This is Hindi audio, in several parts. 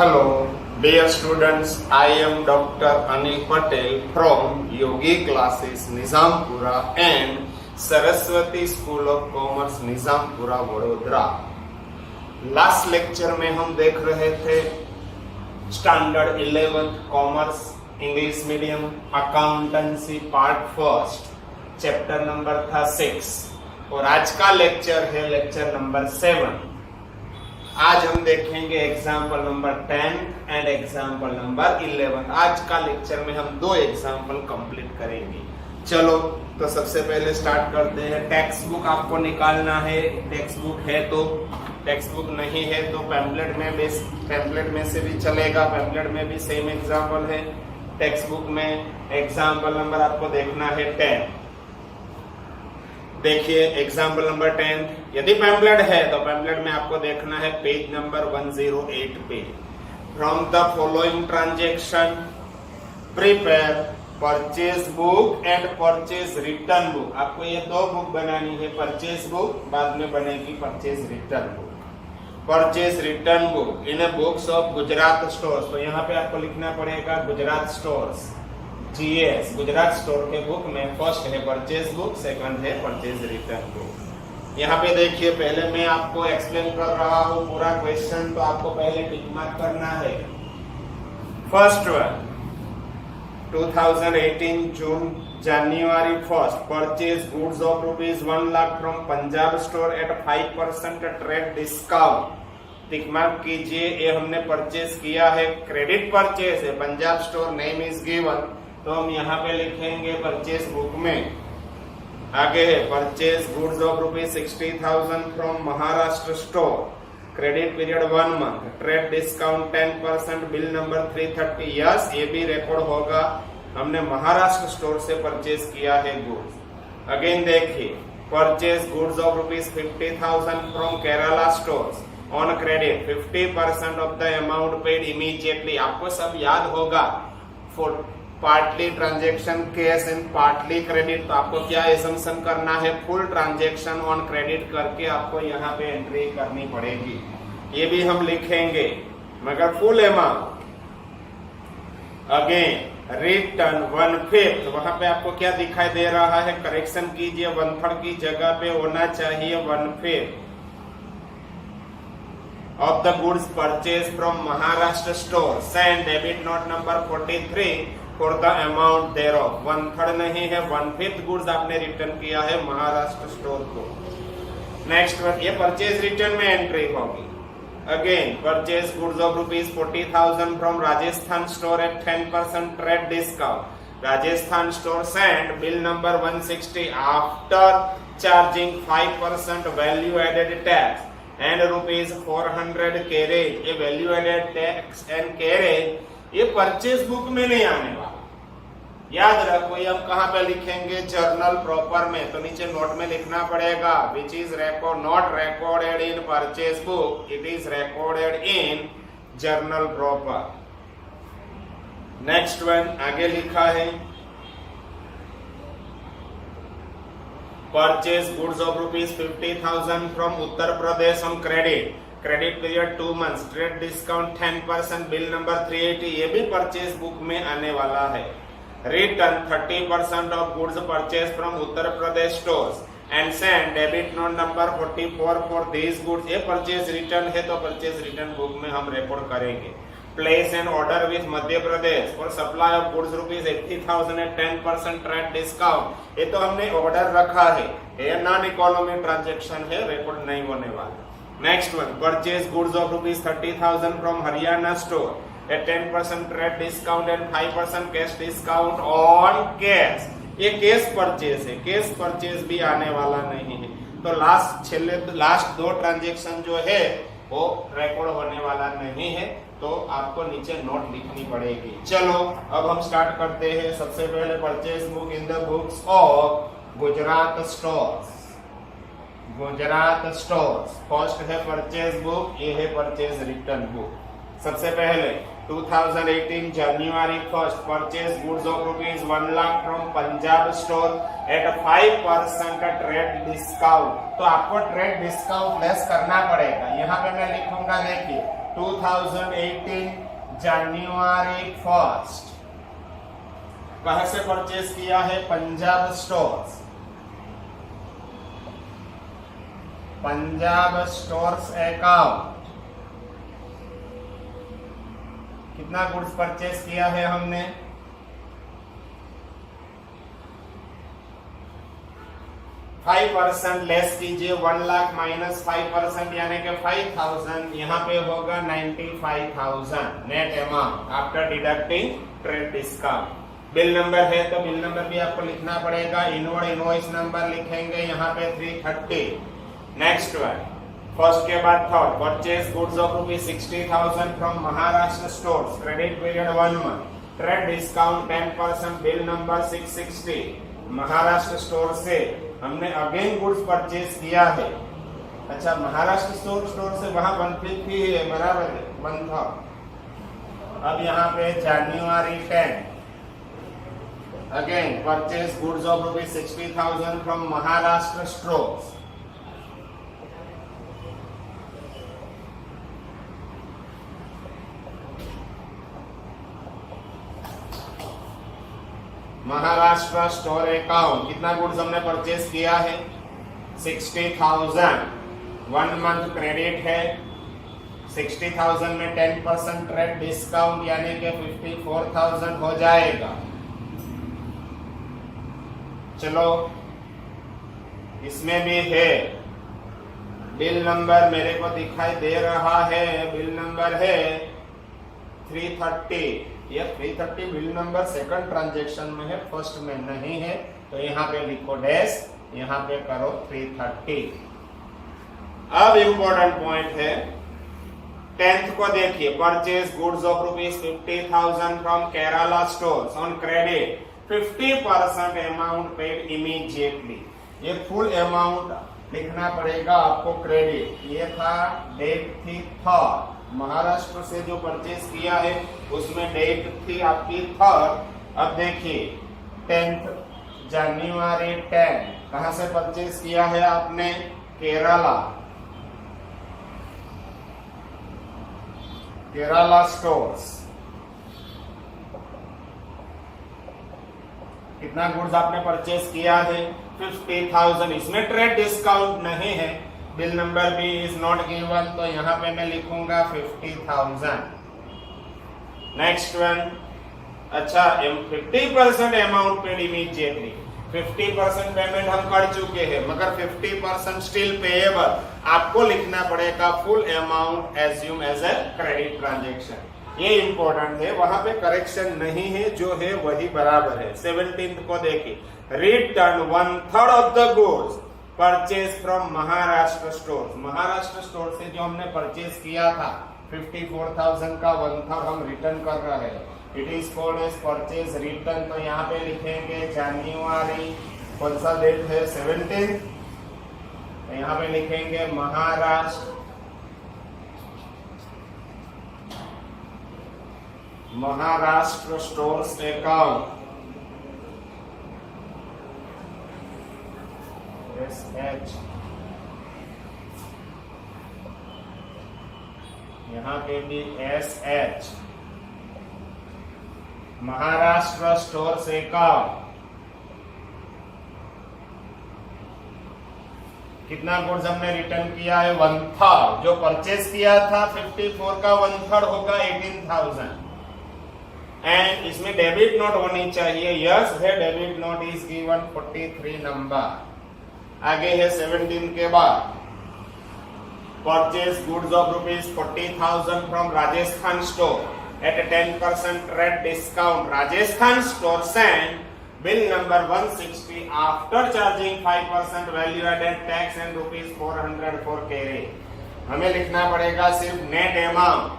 Hello, dear students. I am Dr. Anil Patel from Yogi Classes Nizampura and Saraswati school of commerce Nizampura Vadodara. Last lecture में हम देख रहे थे standard 11 commerce English medium accountancy part first, chapter number था 6 और आज का लेक्चर है लेक्चर नंबर 7। आज हम देखेंगे example number 10 and example number 11। आज का लेक्चर में हम 2 एग्जाम्पल कंप्लीट करेंगे। चलो तो सबसे पहले स्टार्ट करते हैं। टेक्स्ट बुक आपको निकालना है। टेक्स्ट बुक है तो, टेक्स्ट बुक नहीं है तो पैम्पलेट में से भी चलेगा। पैम्पलेट में भी सेम एग्जाम्पल है। टेक्स्ट बुक में एग्जाम्पल नंबर आपको देखना है 10। देखिए एग्जाम्पल नंबर 10। यदि पैम्पलेट है तो पैम्पलेट में आपको देखना है पेज नंबर 108 पे। From the following transaction prepare purchase book and purchase return book. आपको ये 2 बुक बनानी है, परचेज बुक बाद में बनेगी purchase return book. Purchase return book in books of Gujarat stores, तो यहाँ पे आपको लिखना पड़ेगा Gujarat stores, GS Gujarat store के बुक में फर्स्ट है परचेज बुक, सेकंड है परचेज रिटर्न बुक। यहाँ पे देखिए पहले मैं आपको एक्सप्लेन कर रहा हूँ पूरा क्वेश्चन, तो आपको पहले टिक मार्क करना है। First one 2018 June January 1st purchase goods of ₹1 lakh from Punjab store at 5% trade discount. Tick mark कीजिए, ये हमने परचेज किया है, क्रेडिट परचेज है, Punjab store name is given, तो हम यहाँ पे लिखेंगे परचेज बुक में। आगे है purchase goods of ₹60,000 from Maharashtra store, credit period 1 month, trade discount 10%, bill number 330। Yes, ये भी रिकॉर्ड होगा, हमने महाराष्ट्र स्टोर से परचेज किया है गुड्स। अगेन देखिए purchase goods of ₹50,000 from Kerala stores on credit 50% of the amount paid immediately. आपको सब याद होगा, partly transaction cash and partly credit, तो आपको क्या असम्पशन करना है, फुल ट्रांजेक्शन ऑन क्रेडिट करके आपको यहाँ पे एंट्री करनी पड़ेगी। ये भी हम लिखेंगे मगर फुल अमाउंट। अगेन रिटर्न 1/5, वहां पे आपको क्या दिखाई दे रहा है, करेक्शन कीजिए, 1/3 की जगह पे होना चाहिए 1/5 of the goods purchase from Maharashtra store, send debit note number 43 for the amount there of. 1/3 नहीं है, 1/5 गुड्स आपने रिटर्न किया है महाराष्ट्र स्टोर को। नेक्स्ट वन, ये परचेज रिटर्न में एंट्री होगी। Again purchase goods of ₹40,000 from Rajasthan store at 10% trade discount, Rajasthan store send bill number 160 after charging 5% value added tax and ₹400 carriage. ये value added tax and carriage ये परचेज बुक में नहीं आने वाला, याद रखो। ये हम कहाँ पे लिखेंगे, जर्नल प्रॉपर में, तो नीचे नोट में लिखना पड़ेगा which is not recorded in purchase book, it is recorded in journal proper. Next one आगे लिखा है purchase goods of ₹50,000 from Uttar Pradesh on credit, credit period 2 months, trade discount 10%, bill number 380। ये भी परचेज बुक में आने वाला है। Return 30% of goods purchase from Uttar Pradesh stores and send debit note number 44 for these goods. ये परचेज रिटर्न है तो परचेज रिटर्न बुक में हम रिकॉर्ड करेंगे। Place an order with Madhya Pradesh for supply of goods ₹80,000 at 10% trade discount. ये तो हमने ऑर्डर रखा है, ये नॉन इकोनॉमिक ट्रांजेक्शन है, रिकॉर्ड नहीं होने वाला। Next one purchase goods of ₹30,000 from Haryana store at 10% trade discount and 5% cash discount on cash. ये कैश परचेज है, कैश परचेज भी आने वाला नहीं है, तो लास्ट 2 ट्रांजेक्शन जो है वो रिकॉर्ड होने वाला नहीं है, तो आपको नीचे नोट लिखनी पड़ेगी। चलो अब हम स्टार्ट करते हैं। सबसे पहले purchase book in the books of Gujarat stores, Gujarat stores first है परचेज बुक, ये है परचेज रिटर्न बुक। सबसे पहले 2018 January 1st purchase goods of ₹1 lakh from Punjab store at 5% trade discount. तो आपको ट्रेड डिस्काउंट लेस करना पड़ेगा। यहाँ पे मैं लिखूंगा, देखिए 2018 जनवरी 1 कहाँ से परचेज किया है? Punjab stores. Punjab stores account कितना गुड्स परचेज किया है हमने? 5% लेस कीजिए, 1 लाख माइनस 5% यानी कि 5000, यहाँ पे होगा 95,000 net amount after deducting trade discount. Bill number है तो बिल नंबर भी आपको लिखना पड़ेगा। इनवर्ड इनवॉइस नंबर लिखेंगे यहाँ पे 330। नेक्स्ट वन, फर्स्ट के बाद third, purchase goods of ₹60,000 from Maharashtra stores, credit period 1 month, trade discount 10%, bill number 660। Maharashtra store से हमने अगेन गुड्स परचेज किया है। अच्छा, महाराष्ट्र स्टोर से वहां 150 है, बराबर है, 1 था। अब यहाँ पे जनवरी 10 again purchase goods of ₹60,000 from Maharashtra stores, Maharashtra store account कितना गुड्स हमने परचेज किया है? 60,000। 1 मंथ क्रेडिट है, 60,000 में 10% ट्रेड डिस्काउंट यानी कि 54,000 हो जाएगा। चलो, इसमें भी है, बिल नंबर मेरे को दिखाई दे रहा है, बिल नंबर है 330। ये 330 बिल नंबर सेकंड ट्रांजैक्शन में है, फर्स्ट में नहीं है, तो यहाँ पे लिखो डैश, यहाँ पे करो 330। अब इंपॉर्टेंट पॉइंट है 10th को देखिए, purchase goods of ₹50,000 from Kerala stores on credit, 50% amount paid immediately. ये फुल अमाउंट लिखना पड़ेगा आपको क्रेडिट। ये था, डेट थी 3rd, महाराष्ट्र से जो परचेज किया है उसमें डेट थी आपकी 3rd। अब देखिए 10th जनवरी 10 कहां से परचेज किया है आपने? केरला, केरला स्टोर्स। कितना गुड्स आपने परचेज किया है? 50,000। इसमें ट्रेड डिस्काउंट नहीं है, बिल नंबर भी इज नॉट गिवन, तो यहाँ पे मैं लिखूंगा 50,000। नेक्स्ट वन, अच्छा 50% अमाउंट पेड इमीडिएटली, 50% पेमेंट हम कर चुके हैं मगर 50% स्टिल पेएबल, आपको लिखना पड़ेगा full amount assume as a credit transaction. ये इंपॉर्टेंट है, वहां पे करेक्शन नहीं है, जो है वही बराबर है। 17th को देखिए, return 1/3 of the goods purchase from Maharashtra store. Maharashtra store से जो हमने परचेज किया था 54,000 का 1/3 हम रिटर्न कर रहे हैं। It is called as purchase return. तो यहाँ पे लिखेंगे जनवरी, कौन सा डेट है? 17। तो यहाँ पे लिखेंगे Maharashtra, Maharashtra stores account SH, यहाँ पे भी SH, महाराष्ट्र स्टोर्स अकाउंट। कितना गुड्स हमने रिटर्न किया है? 1/3। जो परचेज किया था 54 का 1/3 होगा 18,000। एंड इसमें डेबिट नोट होनी चाहिए। यस है, debit note is given 43 number. आगे है 17 के बाद, purchase goods of ₹40,000 from Rajasthan store at 10% trade discount, Rajasthan store and bill number 160 after charging 5% value added tax and ₹400 for carriage. हमें लिखना पड़ेगा सिर्फ नेट अमाउंट।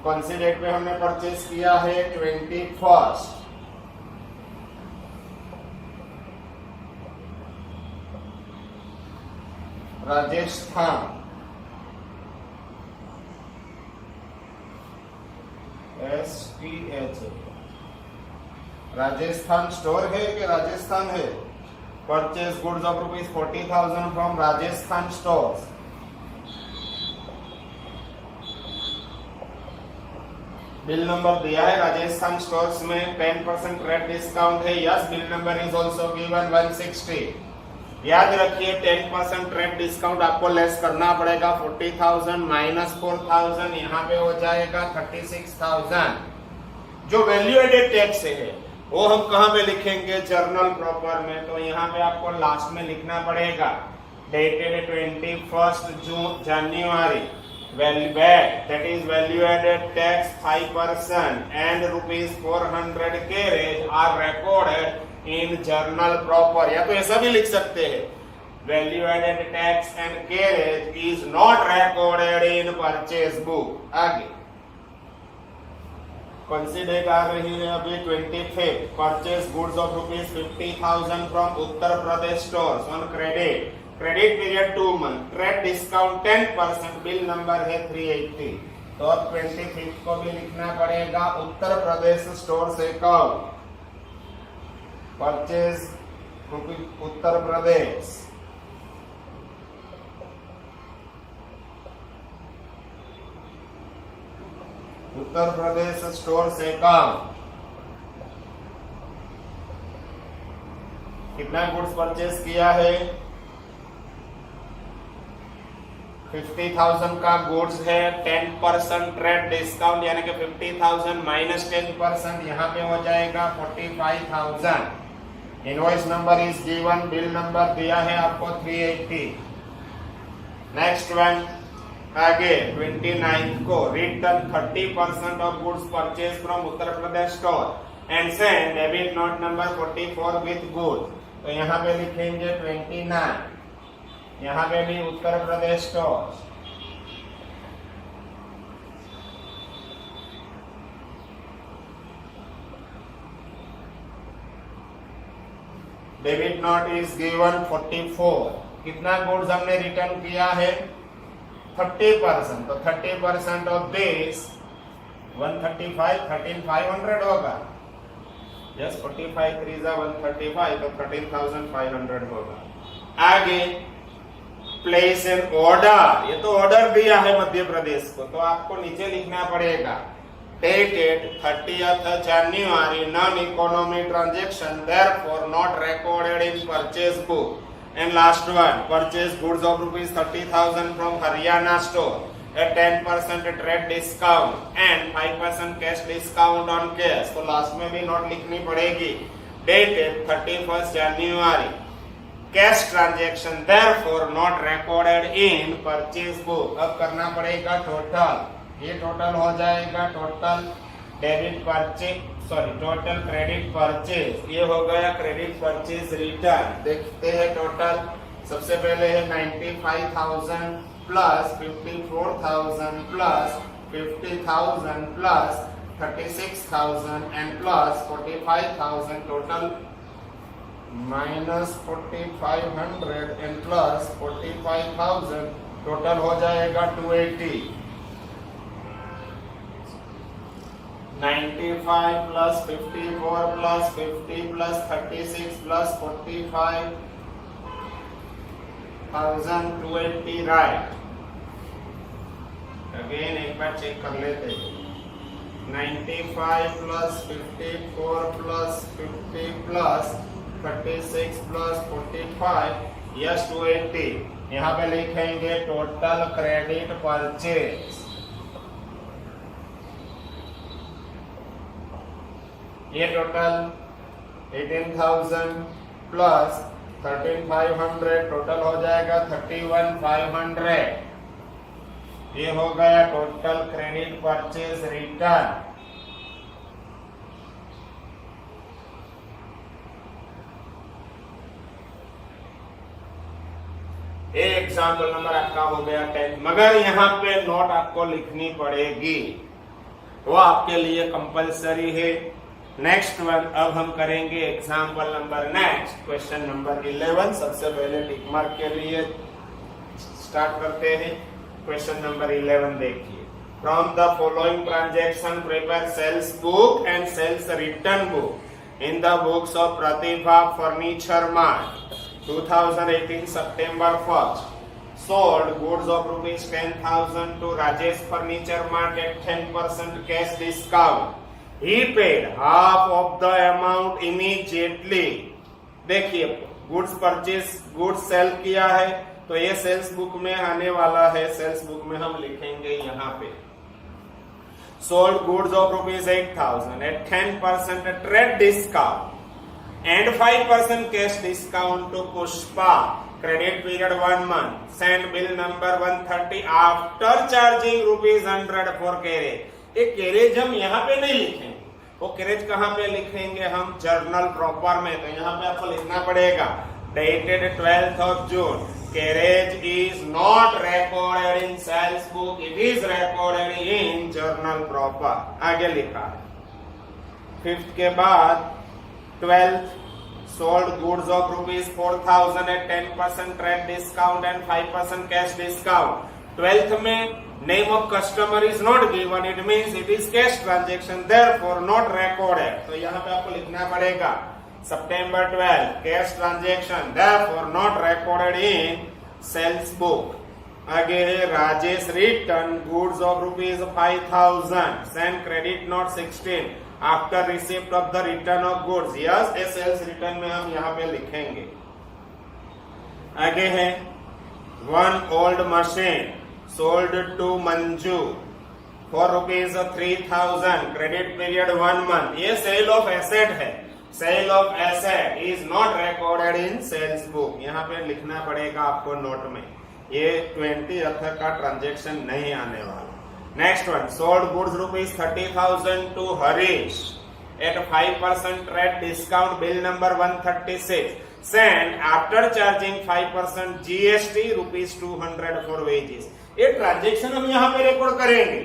कौन सी डेट पे हमने परचेज किया है? 21st। Rajasthan, STH, Rajasthan store है कि राजस्थान है? Purchase goods of ₹40,000 from Rajasthan stores bill number दिया है राजस्थान स्टोर्स में 10% ट्रेड डिस्काउंट है। Yes, bill number is also given 160। याद रखिए 10% ट्रेड डिस्काउंट आपको लेस करना पड़ेगा। 40,000 माइनस 4,000 यहाँ पे हो जाएगा 36,000। जो वैल्यू एडेड टैक्स है वो हम कहाँ पे लिखेंगे? जर्नल प्रॉपर में। तो यहाँ पे आपको लास्ट में लिखना पड़ेगा dated 21 January value that is value added tax 5% and rupees 400 carriage are recorded in journal proper। या तो ऐसा भी लिख सकते हैं value added tax and carriage is not recorded in purchase book। आगे कौन सी डेट आ रही है अभी? 25 purchase goods of ₹50,000 from Uttar Pradesh stores on credit. Credit period 2 month, trade discount 10%, bill number है 380। तो अब 25 को भी लिखना पड़ेगा उत्तर प्रदेश स्टोर से अकाउंट परचेज उत्तर प्रदेश। उत्तर प्रदेश स्टोर से अकाउंट कितना गुड्स परचेज किया है? 50,000 का गुड्स है। 10% ट्रेड डिस्काउंट यानी कि 50,000 माइनस 10% यहाँ पे हो जाएगा 45,000। Invoice number is given, bill number दिया है आपको 380। नेक्स्ट वन आगे 29 को return 30% of goods purchase from Uttar Pradesh store and send debit note number 44 with goods. तो यहाँ पे लिखेंगे 29, यहाँ पे भी Uttar Pradesh store. Debit note is given 44। कितना गुड्स हमने रिटर्न किया है? 30%। तो 30% ऑफ दिस 135, 13,500 होगा। यस, 45 3 135, तो 13,500 होगा। आगे प्लेस एन ऑर्डर, ये तो ऑर्डर दिया है मध्य प्रदेश को, तो आपको नीचे लिखना पड़ेगा dated 30th January, non-economy transaction, therefore not recorded in purchase book. And last one, purchase goods of ₹30,000 from Haryana store at 10% trade discount and 5% cash discount on cash। तो लास्ट में भी नोट लिखनी पड़ेगी dated 31st January, cash transaction therefore not recorded in purchase book। अब करना पड़ेगा टोटल। ये टोटल हो जाएगा total debit purchase, sorry total credit purchase. ये हो गया क्रेडिट परचेज रिटर्न। देखते हैं टोटल। सबसे पहले है 95,000 plus 54,000 plus 50,000 plus 36,000 and plus 45,000, total minus 4,500 and plus 45,000, total हो जाएगा 280। 95 plus 54 plus 50 plus 36 plus 45,000, 280, right. Again एक बार चेक कर लेते हैं। 95 plus 54 plus 50 plus 36 plus 45, yes 280। यहाँ पे लिखेंगे टोटल क्रेडिट परचेज। ये टोटल 18,000 प्लस 13,500, टोटल हो जाएगा 31,500। ये हो गया total credit purchase return. Example number आपका हो गया 10, मगर यहाँ पे नोट आपको लिखनी पड़ेगी, वो आपके लिए कंपलसरी है। नेक्स्ट वन अब हम करेंगे example number next question number 11। सबसे पहले टिक मार्क के लिए स्टार्ट करते हैं। क्वेश्चन नंबर 11 देखिए। From the following transaction prepare sales book and sales return book in the books of Pratibha furniture mart 2018 September 1st। sold goods of rupees 10,000 to Rajesh Furniture Mart at 10% cash discount. He paid half of the amount immediately. देखिए गुड्स परचेज गुड्स सेल किया है तो ये सेल्स बुक में आने वाला है। सेल्स बुक में हम लिखेंगे यहाँ पे sold goods of rupees 8,000 at 10% trade discount and 5% cash discount to Pushpa. Credit period 1 month. Send bill number 130 after charging rupees 100 for carriage. ये कैरेज हम यहाँ पे नहीं लिखेंगे, वो कैरेज कहाँ पे लिखेंगे हम जर्नल प्रॉपर में। तो यहाँ पे आपको लिखना पड़ेगा dated 12th of June. Carriage is not recorded in sales book, it is recorded in journal proper. आगे लिखा है 5th के बाद 12th sold goods of rupees 4,000 at 10% trade discount and 5% cash discount. 12th में name of customer is not given, it means it is cash transaction, therefore not recorded. तो यहाँ पे आपको लिखना पड़ेगा September 12 cash transaction, therefore not recorded in sales book. आगे है Rajesh return goods of rupees 5,000, send credit note 16 after receipt of the return of goods. Yes, a sales return में हम यहाँ पे लिखेंगे। आगे है one old machine sold to Manju for rupees 3,000, credit period 1 month. ये sale of asset है। Sale of asset is not recorded in sales book. यहाँ पे लिखना पड़ेगा आपको नोट में, ये 20th का ट्रांजेक्शन नहीं आने वाला। Next one sold goods rupees 30,000 to Harish at 5% trade discount, bill number 136, send after charging 5% GST rupees 200 for wages. ये ट्रांजेक्शन हम यहाँ पे रिकॉर्ड करेंगे,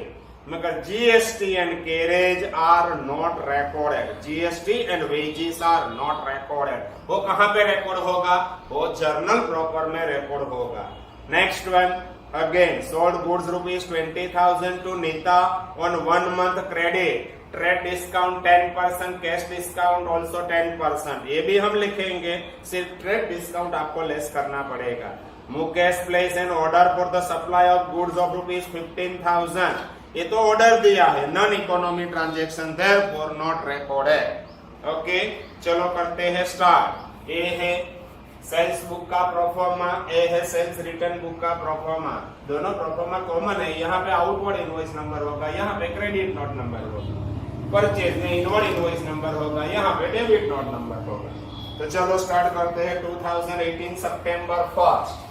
मगर GST and carriage are not recorded, GST and wages are not recorded. वो कहां पे रिकॉर्ड होगा? वो जर्नल प्रॉपर में रिकॉर्ड होगा। Next one again sold goods rupees 20,000 to Neeta on 1 month credit, trade discount 10%, cash discount also 10%। ये भी हम लिखेंगे, सिर्फ ट्रेड डिस्काउंट आपको लेस करना पड़ेगा। Mukesh place an order for the supply of goods of rupees 15,000, ये तो ऑर्डर दिया है, non economy transaction, therefore not recorded. Okay, चलो करते हैं स्टार्ट। ए है सेल्स बुक का प्रोफॉर्मा, ए है सेल्स रिटर्न बुक का प्रोफॉर्मा। दोनों प्रोफॉर्मा कॉमन है, यहाँ पे आउटवर्ड इनवॉइस नंबर होगा, यहाँ पे क्रेडिट नोट नंबर होगा। परचेज में इनवर्ड इनवॉइस नंबर होगा, यहाँ पे डेबिट नोट नंबर होगा। तो चलो स्टार्ट करते हैं 2018 सितंबर 1।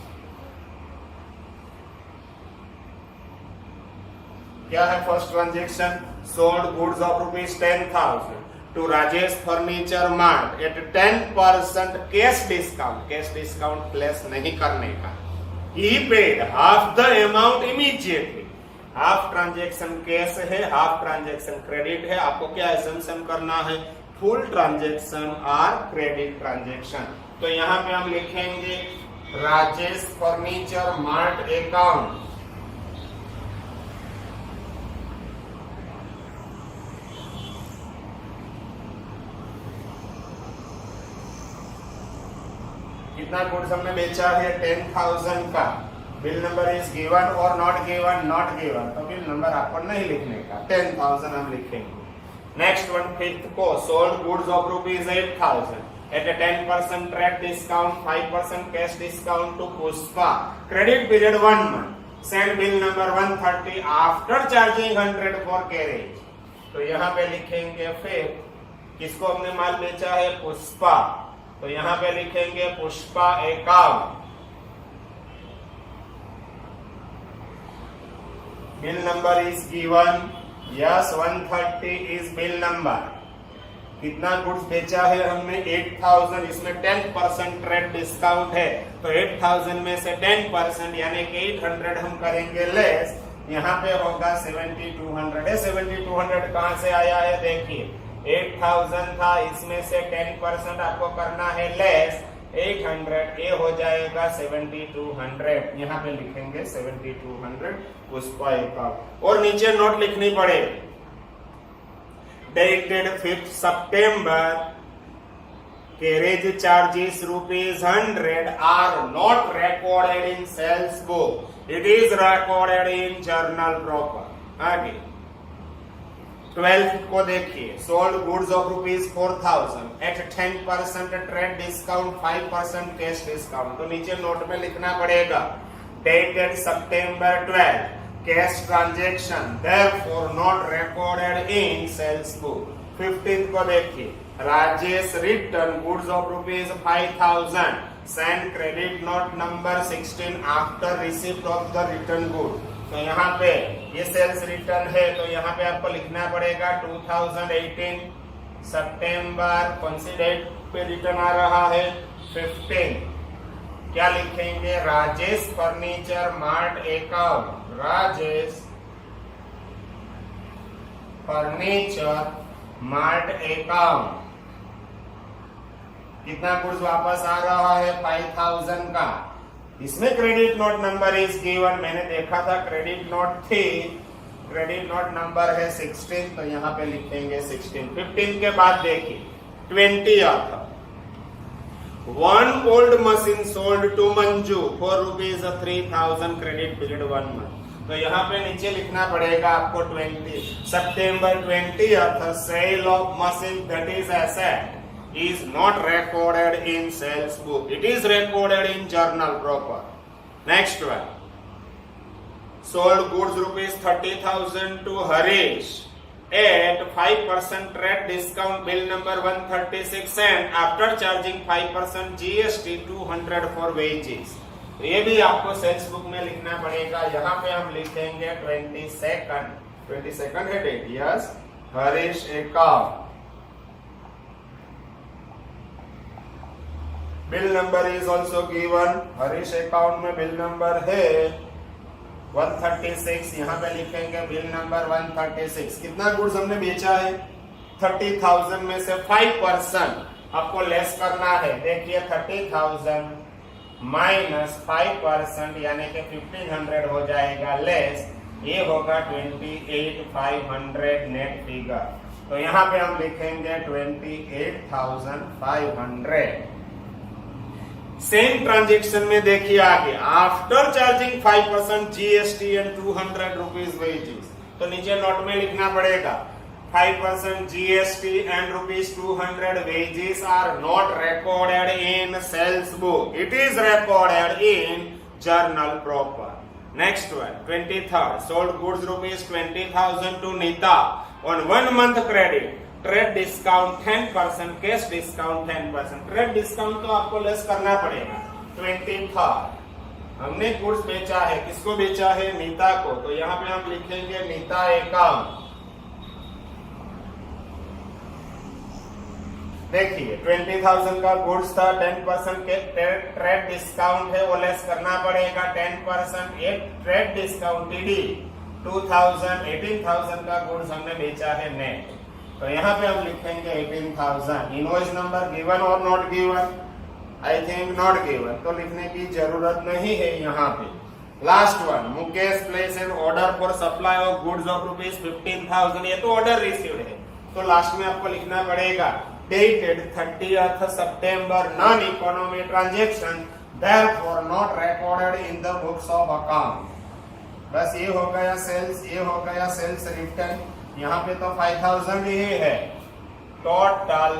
क्या है first transaction? Sold goods of rupees 10,000 to Rajesh furniture mart at 10% cash discount. Cash discount place नहीं करने का। He paid half the amount immediately. Half transaction cash है, हाफ ट्रांजेक्शन क्रेडिट है। आपको क्या असम्पशन करना है? फुल ट्रांजेक्शन और क्रेडिट ट्रांजेक्शन। तो यहाँ पे हम लिखेंगे राजेश फर्नीचर मार्ट अकाउंट, कितना गुड्स हमने बेचा है? 10,000 का। बिल नंबर इज गिवन और नॉट गिवन? नॉट गिवन, तो बिल नंबर आपको नहीं लिखने का, 10,000 हम लिखेंगे। नेक्स्ट वन फिफ्थ को sold goods of rupees 8,000 at 10% trade discount, 5% cash discount to Pushpa, credit period 1 month, send bill number 130 after charging 100 for carriage. तो यहाँ पे लिखेंगे फिर किसको हमने माल बेचा है? पुष्पा। तो यहाँ पे लिखेंगे Pushpa account, bill number is given, yes 130 is bill number. कितना गुड्स बेचा है हमने? 8,000, इसमें 10% ट्रेड डिस्काउंट है, तो 8,000 में से 10% यानी कि 800 हम करेंगे लेस। यहाँ पे होगा 7,200 है। 7,200 कहाँ से आया है? देखिए 8,000 था, इसमें से 10% आपको करना है लेस 800, ये हो जाएगा 7,200। यहाँ पे लिखेंगे 7,200 पुष्पा अकाउंट। और नीचे नोट लिखनी पड़ेगी dated 5th September carriage charges ₹100 are not recorded in sales book. It is recorded in journal proper. आगे 12th को देखिए, sold goods of ₹4,000 at 10% trade discount, 5% cash discount. तो नीचे नोट में लिखना पड़ेगा dated September 12, cash transaction, therefore not recorded in sales book. 15th को देखिए, Rajesh return goods of ₹5,000, send credit note number 16 after receipt of the return good. तो यहाँ पे ये सेल्स रिटर्न है, तो यहाँ पे आपको लिखना पड़ेगा 2018 सितंबर, कौन सी डेट पे रिटर्न आ रहा है 15। क्या लिखेंगे, Rajesh furniture mart account, Rajesh furniture mart account, कितना गुड्स वापस आ रहा है 5000 का। इसमें credit note number is given, मैंने देखा था क्रेडिट नोट थी, क्रेडिट नोट नंबर है 16, तो यहाँ पे लिखेंगे 16। 15 के बाद देखिए 20 आता, one old machine sold to Manju for ₹3,000, credit period 1 month. तो यहाँ पे नीचे लिखना पड़ेगा आपको 20 सितंबर 20 sale of machine that is asset is not recorded in sales book. It is recorded in journal proper. Next one. Sold goods ₹30,000 to Harish at 5% trade discount, bill number 136, and after charging 5% GST 200 for wages. तो ये भी आपको सेल्स बुक में लिखना पड़ेगा। यहाँ पे हम लिखेंगे 22nd है डेट, yes, Harish account, bill number is also given, Harish account में बिल नंबर है 136, यहाँ पे लिखेंगे बिल नंबर 136। कितना गुड्स हमने बेचा है 30,000 में से 5% आपको लेस करना है। देखिए 30,000 माइनस 5% यानी कि 1,500 हो जाएगा लेस, ये होगा 28,500 नेट फिगर। तो यहाँ पे हम लिखेंगे 28,500। सेम ट्रांजेक्शन में देखिए आगे, after charging 5% GST and 200 rupees wages, तो नीचे नोट में लिखना पड़ेगा 5% GST and ₹200 wages are not recorded in sales book. It is recorded in journal proper. Next one, 23rd, sold goods ₹20,000 to Nita on 1 month credit. Trade discount 10%, cash discount 10%। Trade discount तो आपको लेस करना पड़ेगा। 23rd हमने गुड्स बेचा है, किसको बेचा है, नीता को, तो यहाँ पे हम लिखेंगे नीता अकाउंट। देखिए 20,000 का गुड्स था, 10% के ट्रेड डिस्काउंट है, वो लेस करना पड़ेगा 10%। एक ट्रेड डिस्काउंट TD 18,000 का गुड्स हमने बेचा है नेट, तो यहाँ पे हम लिखेंगे 18,000। इनवॉइस नंबर गिवन और not given, I think not given, तो लिखने की जरूरत नहीं है यहाँ पे। Last one, Mukesh place an order for supply of goods of ₹15,000, ये तो ऑर्डर रिसीव्ड है, तो लास्ट में आपको लिखना पड़ेगा dated 30th September, non economy transaction, therefore not recorded in the books of account. बस ये हो गया सेल्स, ये हो गया सेल्स रिटर्न। यहाँ पे तो 5,000 ही है, टोटल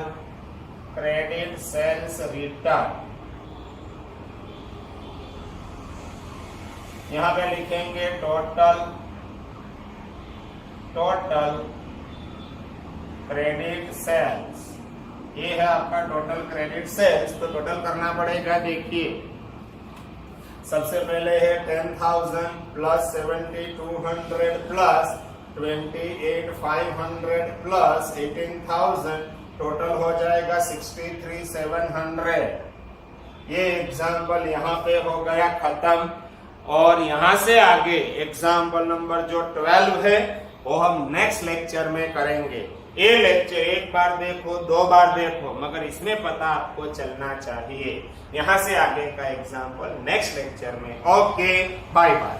क्रेडिट सेल्स रिटर्न, यहाँ पे लिखेंगे टोटल क्रेडिट सेल्स, ये है आपका टोटल क्रेडिट सेल्स। तो टोटल करना पड़ेगा, देखिए सबसे पहले है 10,000 प्लस 7,200 प्लस 28,500 प्लस 18,000, टोटल हो जाएगा 63,700। ये एग्जाम्पल यहाँ पे हो गया खत्म, और यहाँ से आगे एग्जाम्पल नंबर जो 12 है वो हम नेक्स्ट लेक्चर में करेंगे। ये लेक्चर एक बार देखो, 2 बार देखो, मगर इसमें पता आपको चलना चाहिए। यहाँ से आगे का एग्जाम्पल नेक्स्ट लेक्चर में। Okay, bye bye.